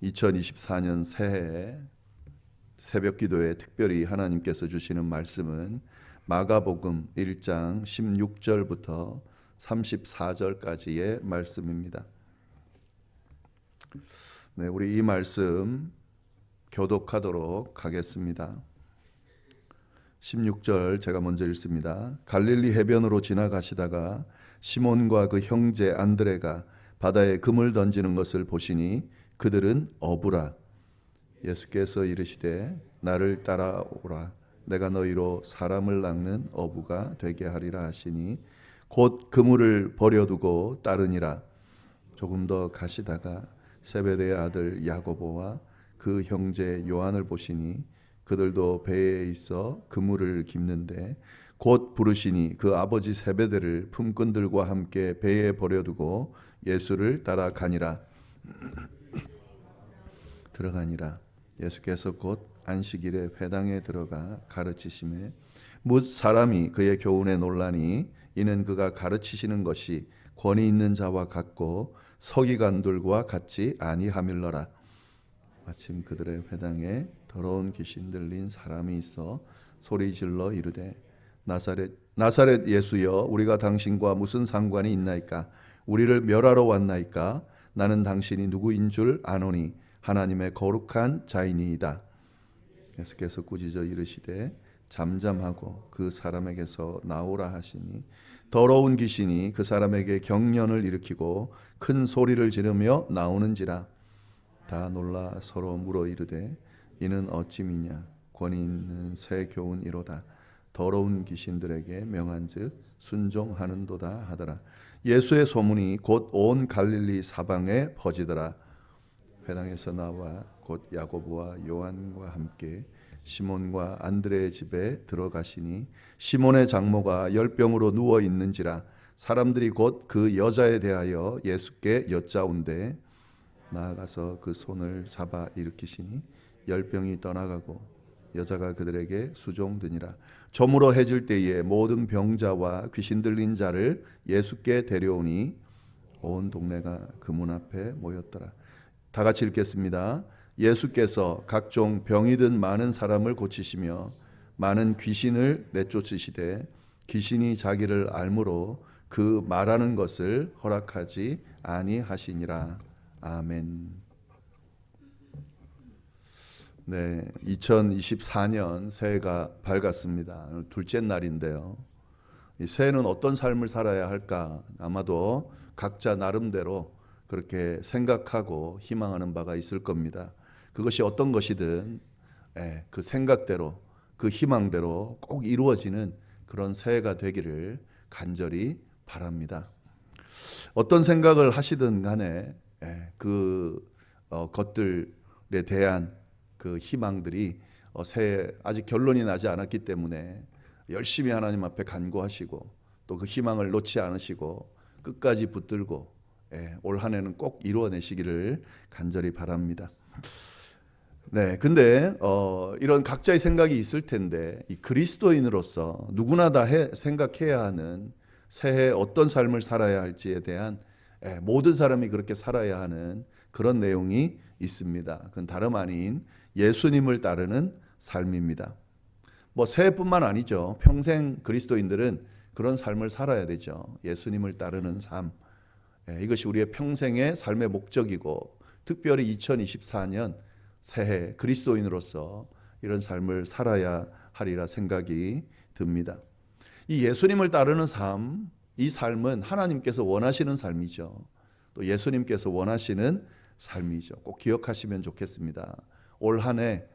2024년 새해 새벽 기도에 특별히 하나님께서 주시는 말씀은 마가복음 1장 16절부터 34절까지의 말씀입니다. 네, 우리 이 말씀 교독하도록 하겠습니다. 16절 제가 먼저 읽습니다. 갈릴리 해변으로 지나가시다가 시몬과 그 형제 안드레가 바다에 금을 던지는 것을 보시니 그들은 어부라. 예수께서 이르시되 나를 따라오라. 내가 너희로 사람을 낚는 어부가 되게 하리라 하시니 곧 그물을 버려두고 따르니라. 조금 더 가시다가 세베대의 아들 야고보와 그 형제 요한을 보시니 그들도 배에 있어 그물을 깁는데 곧 부르시니 그 아버지 세베대를 품꾼들과 함께 배에 버려두고 예수를 따라가니라. 들어가니라. 예수께서 곧 안식일에 회당에 들어가 가르치심에 뭇 사람이 그의 교훈에 놀라니 이는 그가 가르치시는 것이 권위 있는 자와 같고 서기관들과 같이 아니하밀러라. 마침 그들의 회당에 더러운 귀신 들린 사람이 있어 소리질러 이르되 나사렛 예수여, 우리가 당신과 무슨 상관이 있나이까? 우리를 멸하러 왔나이까? 나는 당신이 누구인 줄 아노니 하나님의 거룩한 자이니이다. 예수께서 꾸짖어 이르시되 잠잠하고 그 사람에게서 나오라 하시니 더러운 귀신이 그 사람에게 경련을 일으키고 큰 소리를 지르며 나오는지라. 다 놀라 서로 물어 이르되 이는 어찌미냐? 권위 있는 새 교훈이로다. 더러운 귀신들에게 명한즉 순종하는도다 하더라. 예수의 소문이 곧 온 갈릴리 사방에 퍼지더라. 회당에서 나와 곧 야고보와 요한과 함께 시몬과 안드레의 집에 들어가시니 시몬의 장모가 열병으로 누워 있는지라. 사람들이 곧 그 여자에 대하여 예수께 여짜온대 나아가서 그 손을 잡아 일으키시니 열병이 떠나가고 여자가 그들에게 수종드니라. 저물어 해질 때에 모든 병자와 귀신 들린 자를 예수께 데려오니 온 동네가 그 문 앞에 모였더라. 다 같이 읽겠습니다. 예수께서 각종 병이 든 많은 사람을 고치시며 많은 귀신을 내쫓으시되 귀신이 자기를 알므로 그 말하는 것을 허락하지 아니하시니라. 아멘. 네, 2024년 새해가 밝았습니다. 둘째 날인데요. 이 새해는 어떤 삶을 살아야 할까? 아마도 각자 나름대로 그렇게 생각하고 희망하는 바가 있을 겁니다. 그것이 어떤 것이든 그 생각대로 그 희망대로 꼭 이루어지는 그런 새해가 되기를 간절히 바랍니다. 어떤 생각을 하시든 간에 그 것들에 대한 그 희망들이 새해 아직 결론이 나지 않았기 때문에 열심히 하나님 앞에 간구하시고 또 그 희망을 놓지 않으시고 끝까지 붙들고 올 한 해는 꼭 이루어내시기를 간절히 바랍니다. 네, 근데 이런 각자의 생각이 있을 텐데 이 그리스도인으로서 누구나 다 생각해야 하는 새해 어떤 삶을 살아야 할지에 대한 모든 사람이 그렇게 살아야 하는 그런 내용이 있습니다. 그건 다름 아닌 예수님을 따르는 삶입니다. 뭐 새해뿐만 아니죠. 평생 그리스도인들은 그런 삶을 살아야 되죠. 예수님을 따르는 삶. 이것이 우리의 평생의 삶의 목적이고 특별히 2024년 새해 그리스도인으로서 이런 삶을 살아야 하리라 생각이 듭니다. 이 예수님을 따르는 삶, 이 삶은 하나님께서 원하시는 삶이죠. 또 예수님께서 원하시는 삶이죠. 꼭 기억하시면 좋겠습니다. 올 한 해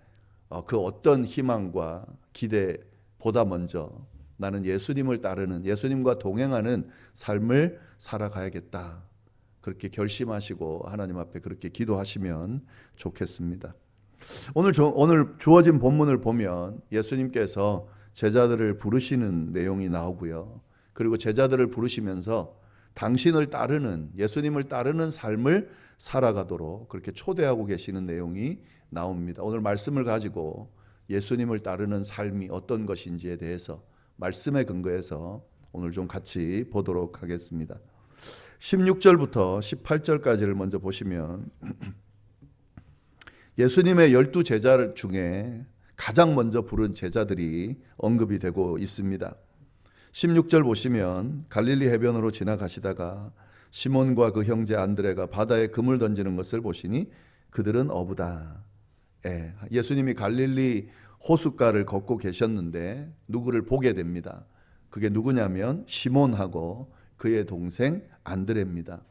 그 어떤 희망과 기대보다 먼저 나는 예수님을 따르는, 예수님과 동행하는 삶을 살아가야겠다. 그렇게 결심하시고 하나님 앞에 그렇게 기도하시면 좋겠습니다. 오늘 주어진 본문을 보면 예수님께서 제자들을 부르시는 내용이 나오고요. 그리고 제자들을 부르시면서 당신을 따르는, 예수님을 따르는 삶을 살아가도록 그렇게 초대하고 계시는 내용이 나옵니다. 오늘 말씀을 가지고 예수님을 따르는 삶이 어떤 것인지에 대해서 말씀에 근거해서 오늘 좀 같이 보도록 하겠습니다. 16절부터 18절까지를 먼저 보시면 예수님의 12제자 중에 가장 먼저 부른 제자들이 언급이 되고 있습니다. 16절 보시면 갈릴리 해변으로 지나가시다가 시몬과 그 형제 안드레가 바다에 금을 던지는 것을 보시니 그들은 어부다. 예수님이 갈릴리 호숫가를 걷고 계셨는데 누구를 보게 됩니다. 그게 누구냐면 시몬하고 그의 동생 안드레입니다.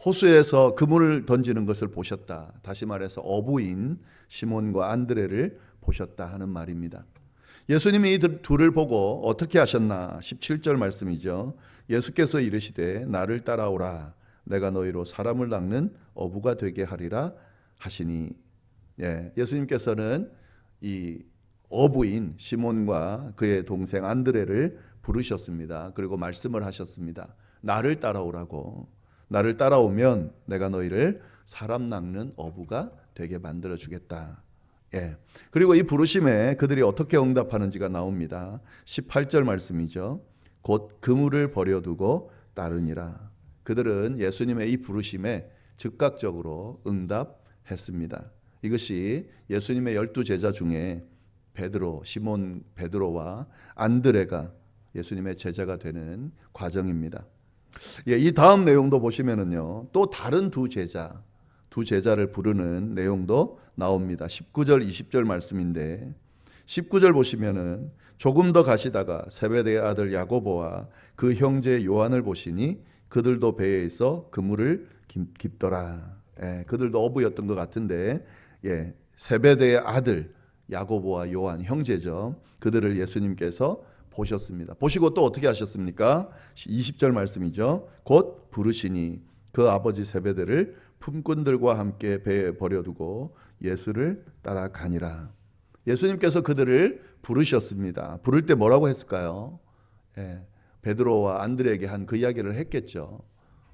호수에서 그물을 던지는 것을 보셨다. 다시 말해서 어부인 시몬과 안드레를 보셨다 하는 말입니다. 예수님이 이 둘을 보고 어떻게 하셨나? 17절 말씀이죠. 예수께서 이르시되 나를 따라오라. 내가 너희로 사람을 낚는 어부가 되게 하리라 하시니. 예수님께서는 이 어부인 시몬과 그의 동생 안드레를 부르셨습니다. 그리고 말씀을 하셨습니다. 나를 따라오라고. 나를 따라오면 내가 너희를 사람 낚는 어부가 되게 만들어 주겠다. 그리고 이 부르심에 그들이 어떻게 응답하는지가 나옵니다. 18절 말씀이죠. 곧 그물을 버려두고 따르니라. 그들은 예수님의 이 부르심에 즉각적으로 응답했습니다. 이것이 예수님의 12제자 중에 베드로, 시몬 베드로와 안드레가 예수님의 제자가 되는 과정입니다. 이 다음 내용도 보시면은요, 또 다른 두 제자를 부르는 내용도 나옵니다. 19절, 20절 말씀인데 19절 보시면은 조금 더 가시다가 세베대의 아들 야고보와 그 형제 요한을 보시니 그들도 배에 있어 그물을 깁더라. 그들도 어부였던 것 같은데 세베대의 아들 야고보와 요한 형제죠. 그들을 예수님께서 보셨습니다. 보시고 또 어떻게 하셨습니까? 20절 말씀이죠. 곧 부르시니 그 아버지 세베대를 품꾼들과 함께 배에 버려두고 예수를 따라가니라. 예수님께서 그들을 부르셨습니다. 부를 때 뭐라고 했을까요? 베드로와 안드레에게 한 그 이야기를 했겠죠.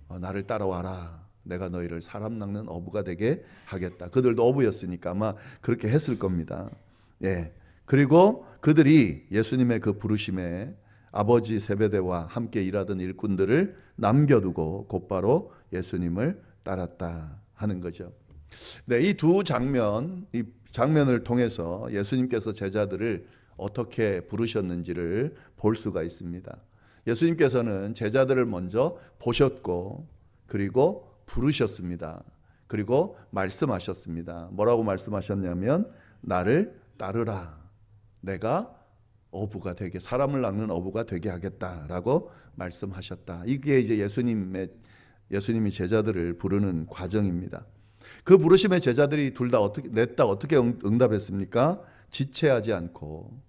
나를 따라와라. 내가 너희를 사람 낚는 어부가 되게 하겠다. 그들도 어부였으니까 아마 그렇게 했을 겁니다. 그리고 그들이 예수님의 그 부르심에 아버지 세베대와 함께 일하던 일꾼들을 남겨두고 곧바로 예수님을 따랐다 하는 거죠. 이 두 장면, 이 장면을 통해서 예수님께서 제자들을 어떻게 부르셨는지를 볼 수가 있습니다. 예수님께서는 제자들을 먼저 보셨고 그리고 부르셨습니다. 그리고 말씀하셨습니다. 뭐라고 말씀하셨냐면 나를 따르라. 내가 어부가 되게, 사람을 낚는 어부가 되게 하겠다라고 말씀하셨다. 이게 이제 예수님이 제자들을 부르는 과정입니다. 그 부르심의 제자들이 둘 다 어떻게 응답했습니까? 지체하지 않고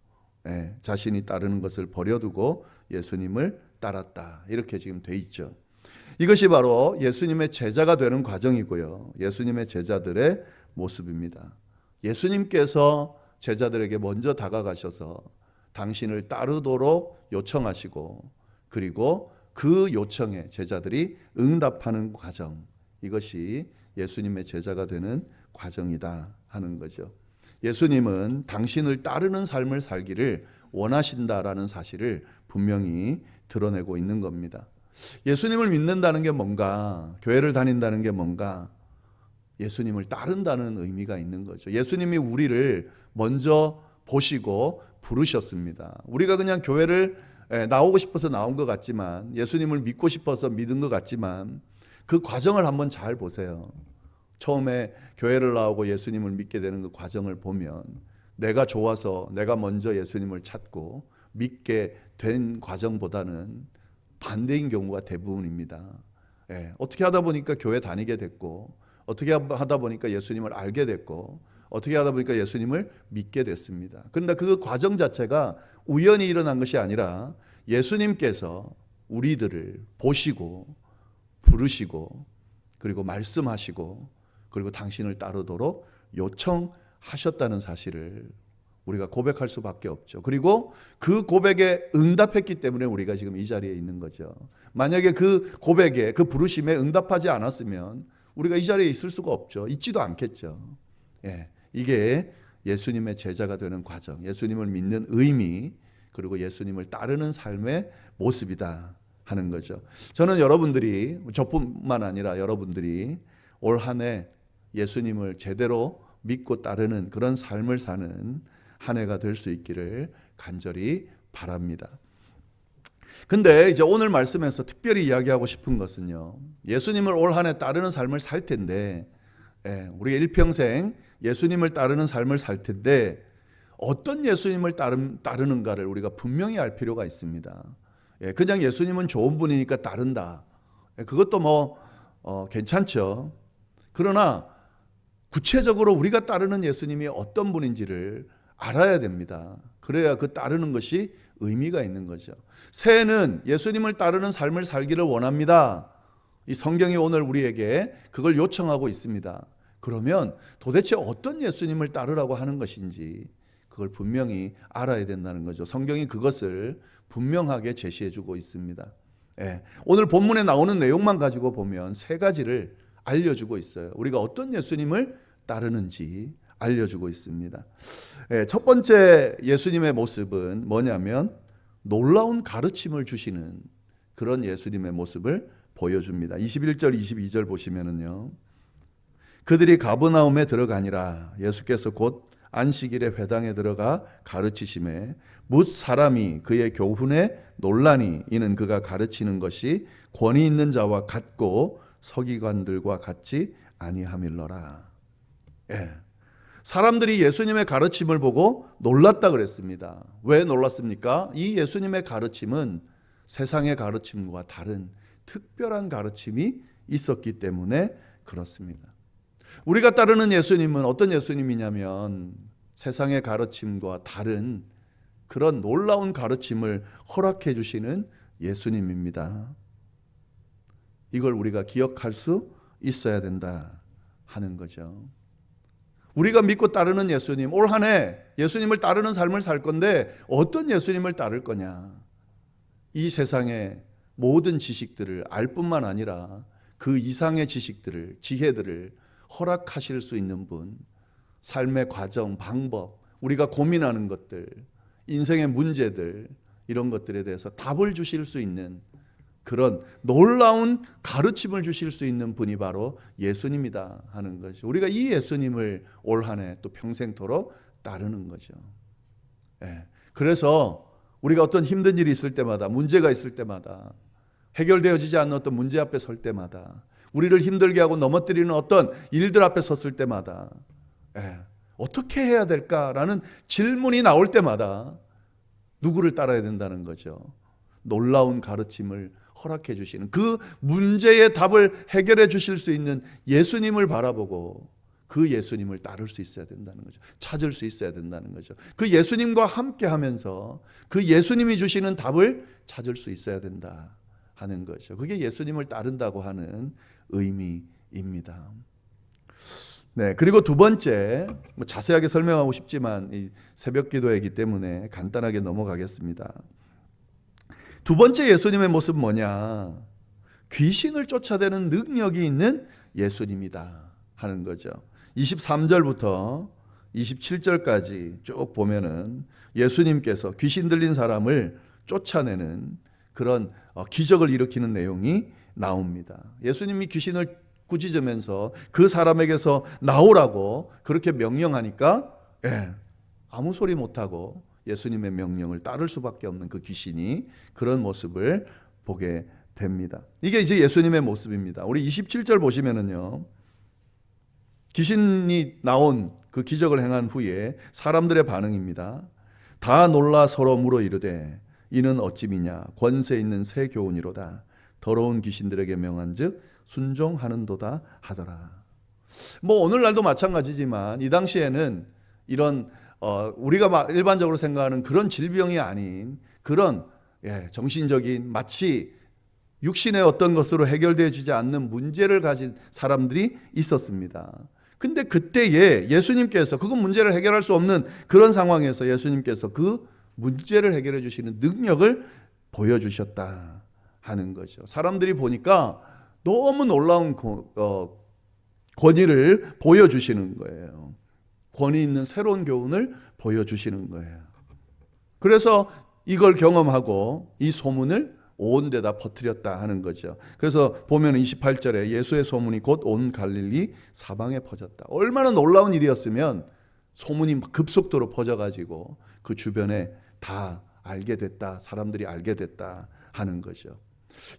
자신이 따르는 것을 버려두고 예수님을 따랐다. 이렇게 지금 돼 있죠. 이것이 바로 예수님의 제자가 되는 과정이고요. 예수님의 제자들의 모습입니다. 예수님께서 제자들에게 먼저 다가가셔서 당신을 따르도록 요청하시고 그리고 그 요청에 제자들이 응답하는 과정, 이것이 예수님의 제자가 되는 과정이다 하는 거죠. 예수님은 당신을 따르는 삶을 살기를 원하신다라는 사실을 분명히 드러내고 있는 겁니다. 예수님을 믿는다는 게 뭔가, 교회를 다닌다는 게 뭔가, 예수님을 따른다는 의미가 있는 거죠. 예수님이 우리를 먼저 보시고 부르셨습니다. 우리가 그냥 교회를 나오고 싶어서 나온 것 같지만, 예수님을 믿고 싶어서 믿은 것 같지만 그 과정을 한번 잘 보세요. 처음에 교회를 나오고 예수님을 믿게 되는 그 과정을 보면 내가 좋아서 내가 먼저 예수님을 찾고 믿게 된 과정보다는 반대인 경우가 대부분입니다. 어떻게 하다 보니까 교회 다니게 됐고, 어떻게 하다 보니까 예수님을 알게 됐고, 어떻게 하다 보니까 예수님을 믿게 됐습니다. 그런데 그 과정 자체가 우연히 일어난 것이 아니라 예수님께서 우리들을 보시고 부르시고 그리고 말씀하시고 그리고 당신을 따르도록 요청하셨다는 사실을 우리가 고백할 수밖에 없죠. 그리고 그 고백에 응답했기 때문에 우리가 지금 이 자리에 있는 거죠. 만약에 그 고백에, 그 부르심에 응답하지 않았으면 우리가 이 자리에 있을 수가 없죠. 있지도 않겠죠. 이게 예수님의 제자가 되는 과정, 예수님을 믿는 의미, 그리고 예수님을 따르는 삶의 모습이다 하는 거죠. 저는 여러분들이, 저뿐만 아니라 여러분들이 올 한 해 예수님을 제대로 믿고 따르는 그런 삶을 사는 한 해가 될 수 있기를 간절히 바랍니다. 근데 이제 오늘 말씀에서 특별히 이야기하고 싶은 것은요, 예수님을 올 한 해 따르는 삶을 살 텐데, 우리가 일평생 예수님을 따르는 삶을 살 텐데 어떤 예수님을 따르는가를 우리가 분명히 알 필요가 있습니다. 그냥 예수님은 좋은 분이니까 따른다, 그것도 괜찮죠. 그러나 구체적으로 우리가 따르는 예수님이 어떤 분인지를 알아야 됩니다. 그래야 그 따르는 것이 의미가 있는 거죠. 새해는 예수님을 따르는 삶을 살기를 원합니다. 이 성경이 오늘 우리에게 그걸 요청하고 있습니다. 그러면 도대체 어떤 예수님을 따르라고 하는 것인지 그걸 분명히 알아야 된다는 거죠. 성경이 그것을 분명하게 제시해주고 있습니다. 오늘 본문에 나오는 내용만 가지고 보면 세 가지를 알려주고 있어요. 우리가 어떤 예수님을 따르는지 알려주고 있습니다. 첫 번째 예수님의 모습은 뭐냐면 놀라운 가르침을 주시는 그런 예수님의 모습을 보여줍니다. 21절 22절 보시면은요, 그들이 가버나움에 들어가니라. 예수께서 곧 안식일에 회당에 들어가 가르치심에 뭇 사람이 그의 교훈에 놀라니 이는 그가 가르치는 것이 권위 있는 자와 같고 서기관들과 같지 아니함일러라. 사람들이 예수님의 가르침을 보고 놀랐다 그랬습니다. 왜 놀랐습니까? 이 예수님의 가르침은 세상의 가르침과 다른 특별한 가르침이 있었기 때문에 그렇습니다. 우리가 따르는 예수님은 어떤 예수님이냐면 세상의 가르침과 다른 그런 놀라운 가르침을 허락해 주시는 예수님입니다. 이걸 우리가 기억할 수 있어야 된다 하는 거죠. 우리가 믿고 따르는 예수님, 올 한 해 예수님을 따르는 삶을 살 건데 어떤 예수님을 따를 거냐? 이 세상의 모든 지식들을 알 뿐만 아니라 그 이상의 지식들을, 지혜들을 허락하실 수 있는 분, 삶의 과정, 방법, 우리가 고민하는 것들, 인생의 문제들, 이런 것들에 대해서 답을 주실 수 있는 그런 놀라운 가르침을 주실 수 있는 분이 바로 예수님이다 하는 것이, 우리가 이 예수님을 올 한 해 또 평생토록 따르는 거죠. 그래서 우리가 어떤 힘든 일이 있을 때마다, 문제가 있을 때마다, 해결되어지지 않는 어떤 문제 앞에 설 때마다, 우리를 힘들게 하고 넘어뜨리는 어떤 일들 앞에 섰을 때마다 어떻게 해야 될까라는 질문이 나올 때마다 누구를 따라야 된다는 거죠? 놀라운 가르침을 허락해 주시는, 그 문제의 답을 해결해 주실 수 있는 예수님을 바라보고 그 예수님을 따를 수 있어야 된다는 거죠. 찾을 수 있어야 된다는 거죠. 그 예수님과 함께 하면서 그 예수님이 주시는 답을 찾을 수 있어야 된다 하는 거죠. 그게 예수님을 따른다고 하는 의미입니다. 그리고 두 번째, 자세하게 설명하고 싶지만 이 새벽 기도이기 때문에 간단하게 넘어가겠습니다. 두 번째 예수님의 모습은 뭐냐? 귀신을 쫓아내는 능력이 있는 예수님이다 하는 거죠. 23절부터 27절까지 쭉 보면은 예수님께서 귀신 들린 사람을 쫓아내는 그런 기적을 일으키는 내용이 나옵니다. 예수님이 귀신을 꾸짖으면서 그 사람에게서 나오라고 그렇게 명령하니까 아무 소리 못하고 예수님의 명령을 따를 수밖에 없는 그 귀신이 그런 모습을 보게 됩니다. 이게 이제 예수님의 모습입니다. 우리 27절 보시면은요, 귀신이 나온 그 기적을 행한 후에 사람들의 반응입니다. 다 놀라 서로 물어 이르되 이는 어찌 미냐? 권세 있는 새 교훈이로다. 더러운 귀신들에게 명한즉 순종하는도다 하더라. 오늘날도 마찬가지지만 이 당시에는 이런 우리가 일반적으로 생각하는 그런 질병이 아닌 그런 정신적인, 마치 육신의 어떤 것으로 해결되어지지 않는 문제를 가진 사람들이 있었습니다. 근데 그때에 예수님께서, 그건 문제를 해결할 수 없는 그런 상황에서 예수님께서 그 문제를 해결해 주시는 능력을 보여주셨다 하는 거죠. 사람들이 보니까 너무 놀라운 권위를 보여주시는 거예요. 권위 있는 새로운 교훈을 보여주시는 거예요. 그래서 이걸 경험하고 이 소문을 온 데다 퍼뜨렸다 하는 거죠. 그래서 보면 28절에 예수의 소문이 곧 온 갈릴리 사방에 퍼졌다. 얼마나 놀라운 일이었으면 소문이 급속도로 퍼져가지고 그 주변에 다 알게 됐다, 사람들이 알게 됐다 하는 거죠.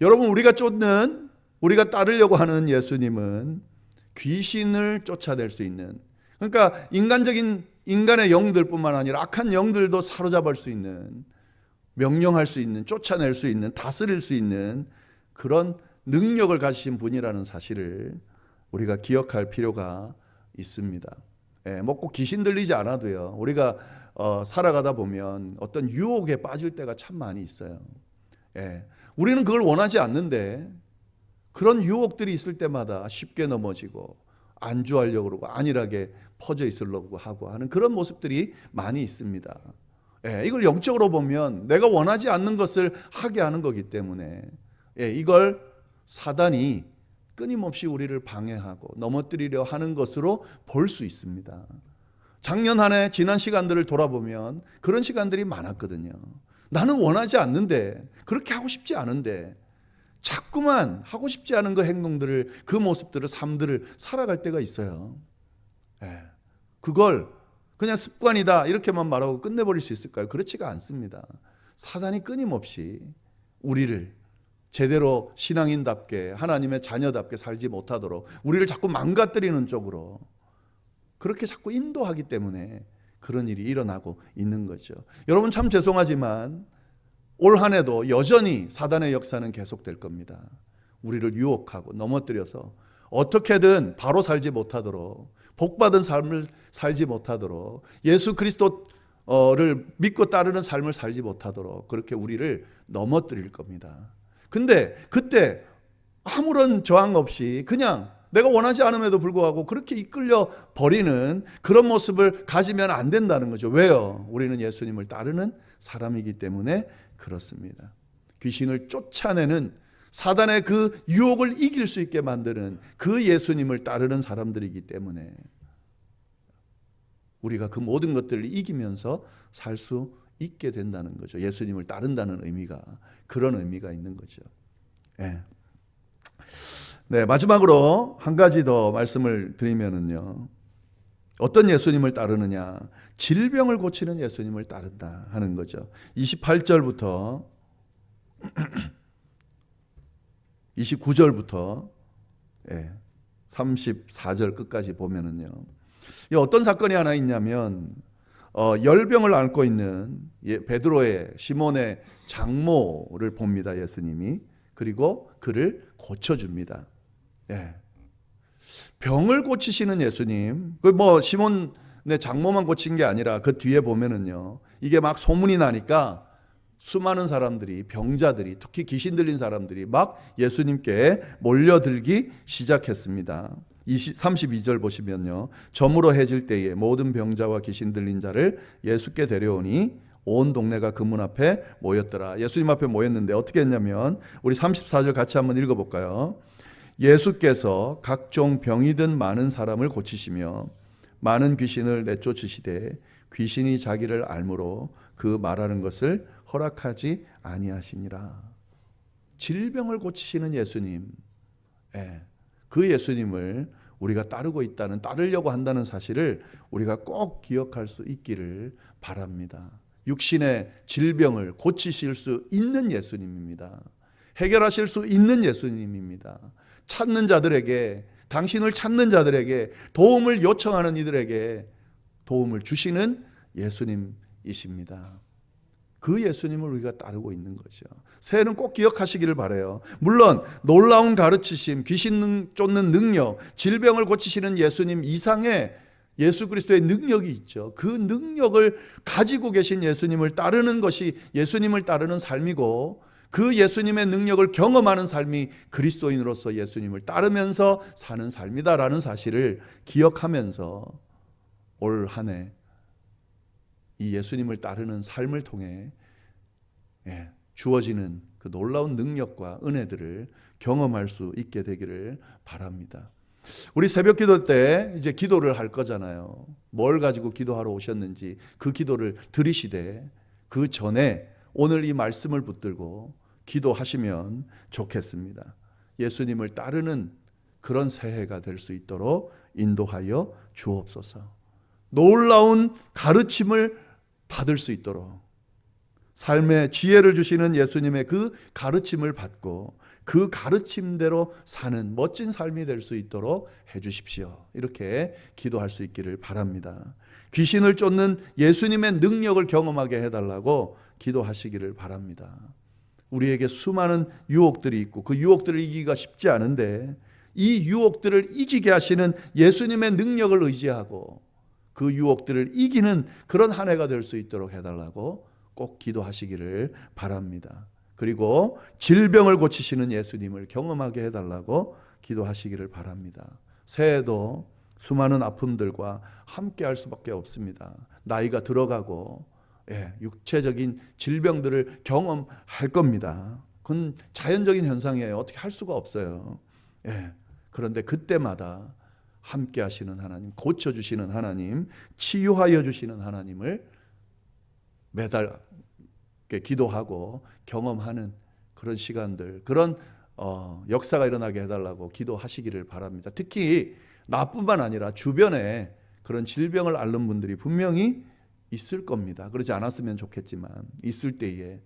여러분, 우리가 따르려고 하는 예수님은 귀신을 쫓아낼 수 있는, 그러니까 인간의 영들뿐만 아니라 악한 영들도 사로잡을 수 있는, 명령할 수 있는, 쫓아낼 수 있는, 다스릴 수 있는 그런 능력을 가지신 분이라는 사실을 우리가 기억할 필요가 있습니다. 뭐 꼭 귀신 들리지 않아도요, 우리가 살아가다 보면 어떤 유혹에 빠질 때가 참 많이 있어요. 우리는 그걸 원하지 않는데 그런 유혹들이 있을 때마다 쉽게 넘어지고 안주하려고 그러고 안일하게 퍼져 있으려고 하고 하는 그런 모습들이 많이 있습니다. 이걸 영적으로 보면 내가 원하지 않는 것을 하게 하는 거기 때문에 이걸 사단이 끊임없이 우리를 방해하고 넘어뜨리려 하는 것으로 볼 수 있습니다. 작년 한 해 지난 시간들을 돌아보면 그런 시간들이 많았거든요. 나는 원하지 않는데, 그렇게 하고 싶지 않은데 자꾸만 하고 싶지 않은 그 행동들을, 그 모습들을, 삶들을 살아갈 때가 있어요. 그걸 그냥 습관이다 이렇게만 말하고 끝내버릴 수 있을까요? 그렇지가 않습니다. 사단이 끊임없이 우리를 제대로 신앙인답게, 하나님의 자녀답게 살지 못하도록 우리를 자꾸 망가뜨리는 쪽으로 그렇게 자꾸 인도하기 때문에 그런 일이 일어나고 있는 거죠. 여러분, 참 죄송하지만 올 한 해도 여전히 사단의 역사는 계속될 겁니다. 우리를 유혹하고 넘어뜨려서 어떻게든 바로 살지 못하도록, 복받은 삶을 살지 못하도록, 예수 그리스도를 믿고 따르는 삶을 살지 못하도록 그렇게 우리를 넘어뜨릴 겁니다. 근데 그때 아무런 저항 없이 그냥 내가 원하지 않음에도 불구하고 그렇게 이끌려 버리는 그런 모습을 가지면 안 된다는 거죠. 왜요? 우리는 예수님을 따르는 사람이기 때문에 그렇습니다. 귀신을 쫓아내는, 사단의 그 유혹을 이길 수 있게 만드는 그 예수님을 따르는 사람들이기 때문에 우리가 그 모든 것들을 이기면서 살 수 있게 된다는 거죠. 예수님을 따른다는 의미가, 그런 의미가 있는 거죠. 네, 마지막으로 한 가지 더 말씀을 드리면은요, 어떤 예수님을 따르느냐, 질병을 고치는 예수님을 따른다 하는 거죠. 28절부터 29절부터 34절 끝까지 보면은요, 어떤 사건이 하나 있냐면 열병을 앓고 있는 베드로의, 시몬의 장모를 봅니다, 예수님이. 그리고 그를 고쳐줍니다. 병을 고치시는 예수님, 시몬의 장모만 고친 게 아니라 그 뒤에 보면은요, 이게 막 소문이 나니까 수많은 사람들이, 병자들이, 특히 귀신 들린 사람들이 막 예수님께 몰려들기 시작했습니다. 32절 보시면요, 저물어 해질 때에 모든 병자와 귀신 들린 자를 예수께 데려오니 온 동네가 그 문 앞에 모였더라. 예수님 앞에 모였는데 어떻게 했냐면, 우리 34절 같이 한번 읽어볼까요? 예수께서 각종 병이 든 많은 사람을 고치시며 많은 귀신을 내쫓으시되 귀신이 자기를 알므로 그 말하는 것을 허락하지 아니하시니라. 질병을 고치시는 예수님, 그 예수님을 우리가 따르려고 한다는 사실을 우리가 꼭 기억할 수 있기를 바랍니다. 육신의 질병을 고치실 수 있는 예수님입니다. 해결하실 수 있는 예수님입니다. 찾는 자들에게, 당신을 찾는 자들에게, 도움을 요청하는 이들에게 도움을 주시는 예수님이십니다. 그 예수님을 우리가 따르고 있는 거죠. 새해는 꼭 기억하시기를 바라요. 물론 놀라운 가르치심, 귀신 쫓는 능력, 질병을 고치시는 예수님 이상의 예수 그리스도의 능력이 있죠. 그 능력을 가지고 계신 예수님을 따르는 것이 예수님을 따르는 삶이고, 그 예수님의 능력을 경험하는 삶이 그리스도인으로서 예수님을 따르면서 사는 삶이다라는 사실을 기억하면서 올 한 해 이 예수님을 따르는 삶을 통해 주어지는 그 놀라운 능력과 은혜들을 경험할 수 있게 되기를 바랍니다. 우리 새벽 기도 때 이제 기도를 할 거잖아요. 뭘 가지고 기도하러 오셨는지 그 기도를 들으시되 그 전에 오늘 이 말씀을 붙들고 기도하시면 좋겠습니다. 예수님을 따르는 그런 새해가 될 수 있도록 인도하여 주옵소서. 놀라운 가르침을 받을 수 있도록, 삶의 지혜를 주시는 예수님의 그 가르침을 받고 그 가르침대로 사는 멋진 삶이 될 수 있도록 해주십시오. 이렇게 기도할 수 있기를 바랍니다. 귀신을 쫓는 예수님의 능력을 경험하게 해달라고 기도하시기를 바랍니다. 우리에게 수많은 유혹들이 있고 그 유혹들을 이기기가 쉽지 않은데, 이 유혹들을 이기게 하시는 예수님의 능력을 의지하고 그 유혹들을 이기는 그런 한 해가 될 수 있도록 해달라고 꼭 기도하시기를 바랍니다. 그리고 질병을 고치시는 예수님을 경험하게 해달라고 기도하시기를 바랍니다. 새해도 수많은 아픔들과 함께 할 수밖에 없습니다. 나이가 들어가고 육체적인 질병들을 경험할 겁니다. 그건 자연적인 현상이에요. 어떻게 할 수가 없어요. 그런데 그때마다 함께 하시는 하나님, 고쳐주시는 하나님, 치유하여 주시는 하나님을 매달 기도하고 경험하는 그런 시간들, 그런 역사가 일어나게 해달라고 기도하시기를 바랍니다. 특히 나뿐만 아니라 주변에 그런 질병을 앓는 분들이 분명히 있을 겁니다. 그러지 않았으면 좋겠지만 있을 때에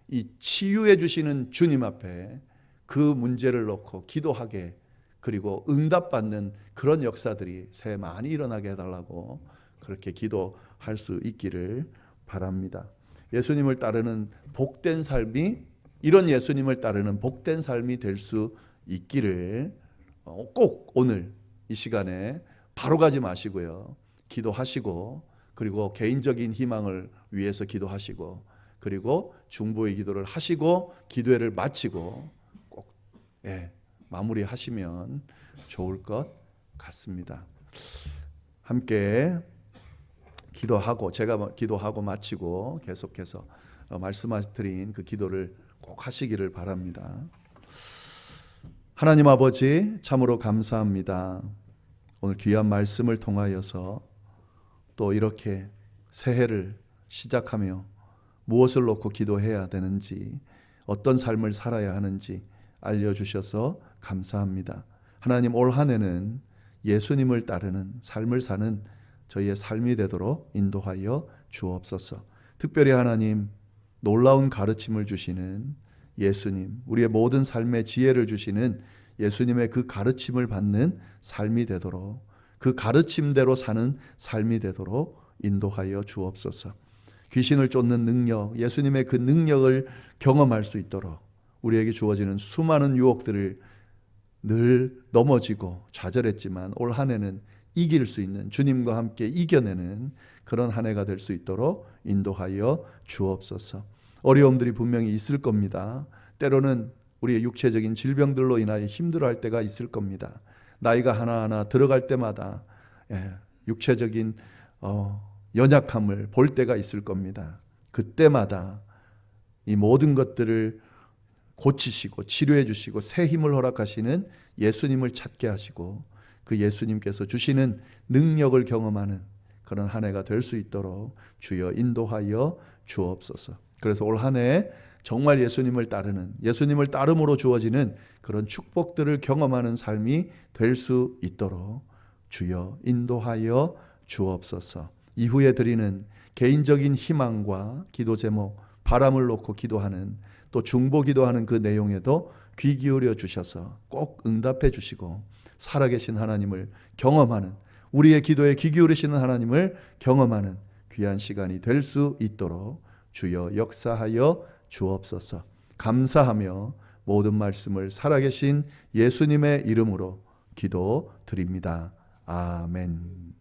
이 치유해 주시는 주님 앞에 그 문제를 놓고 기도하게, 그리고 응답받는 그런 역사들이 새해 많이 일어나게 해달라고 그렇게 기도할 수 있기를 바랍니다. 예수님을 따르는 복된 삶이, 이런 예수님을 따르는 복된 삶이 될 수 있기를 꼭 오늘 이 시간에 바로 가지 마시고요. 기도하시고, 그리고 개인적인 희망을 위해서 기도하시고, 그리고 중보의 기도를 하시고 기도회를 마치고 꼭 마무리하시면 좋을 것 같습니다. 함께 기도하고, 제가 기도하고 마치고 계속해서 말씀드린 그 기도를 꼭 하시기를 바랍니다. 하나님 아버지, 참으로 감사합니다. 오늘 귀한 말씀을 통하여서 또 이렇게 새해를 시작하며 무엇을 놓고 기도해야 되는지, 어떤 삶을 살아야 하는지 알려주셔서 감사합니다. 하나님, 올 한 해는 예수님을 따르는 삶을 사는 저희의 삶이 되도록 인도하여 주옵소서. 특별히 하나님, 놀라운 가르침을 주시는 예수님, 우리의 모든 삶의 지혜를 주시는 예수님의 그 가르침을 받는 삶이 되도록, 그 가르침대로 사는 삶이 되도록 인도하여 주옵소서. 귀신을 쫓는 능력, 예수님의 그 능력을 경험할 수 있도록 우리에게 주어지는 수많은 유혹들을 늘 넘어지고 좌절했지만 올 한 해는 이길 수 있는, 주님과 함께 이겨내는 그런 한 해가 될 수 있도록 인도하여 주옵소서. 어려움들이 분명히 있을 겁니다. 때로는 우리의 육체적인 질병들로 인하여 힘들어할 때가 있을 겁니다. 나이가 하나하나 들어갈 때마다 육체적인 연약함을 볼 때가 있을 겁니다. 그때마다 이 모든 것들을 고치시고 치료해 주시고 새 힘을 허락하시는 예수님을 찾게 하시고, 그 예수님께서 주시는 능력을 경험하는 그런 한 해가 될 수 있도록 주여 인도하여 주옵소서. 그래서 올 한 해 정말 예수님을 따르는, 예수님을 따름으로 주어지는 그런 축복들을 경험하는 삶이 될 수 있도록 주여 인도하여 주옵소서. 이후에 드리는 개인적인 희망과 기도 제목, 바람을 놓고 기도하는, 또 중보 기도하는 그 내용에도 귀 기울여 주셔서 꼭 응답해 주시고, 살아계신 하나님을 경험하는, 우리의 기도에 귀 기울이시는 하나님을 경험하는 귀한 시간이 될 수 있도록 주여 역사하여 주옵소서. 감사하며 모든 말씀을 살아계신 예수님의 이름으로 기도드립니다. 아멘.